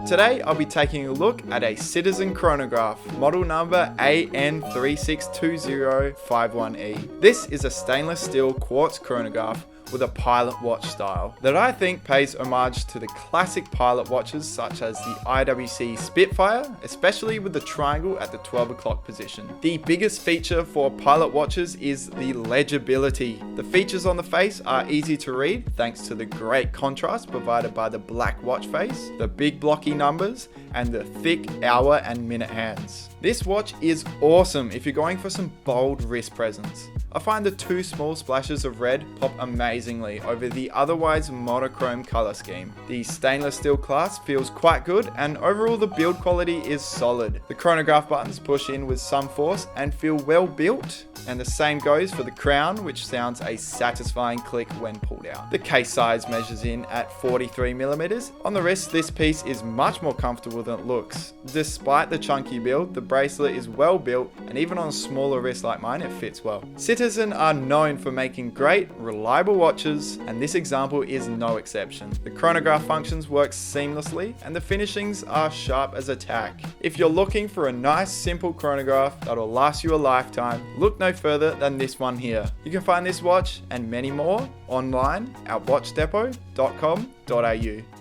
Today I'll be taking a look at a Citizen chronograph, model number AN3620-51E. This is a stainless steel quartz chronograph with a pilot watch style that I think pays homage to the classic pilot watches such as the IWC Spitfire, especially with the triangle at the 12 o'clock position. The biggest feature for pilot watches is the legibility. The features on the face are easy to read thanks to the great contrast provided by the black watch face, the big blocky numbers, and the thick hour and minute hands. This watch is awesome if you're going for some bold wrist presence. I find the two small splashes of red pop amazingly over the otherwise monochrome color scheme. The stainless steel clasp feels quite good, and overall the build quality is solid. The chronograph buttons push in with some force and feel well built, and the same goes for the crown, which sounds a satisfying click when pulled out. The case size measures in at 43mm. On the wrist, this piece is much more comfortable than it looks. Despite the chunky build, the bracelet is well built, and even on a smaller wrist like mine, it fits well. Citizen are known for making great, reliable watches, and this example is no exception. The chronograph functions work seamlessly, and the finishings are sharp as a tack. If you're looking for a nice, simple chronograph that'll last you a lifetime, look no further than this one here. You can find this watch and many more online at watchdepot.com.au.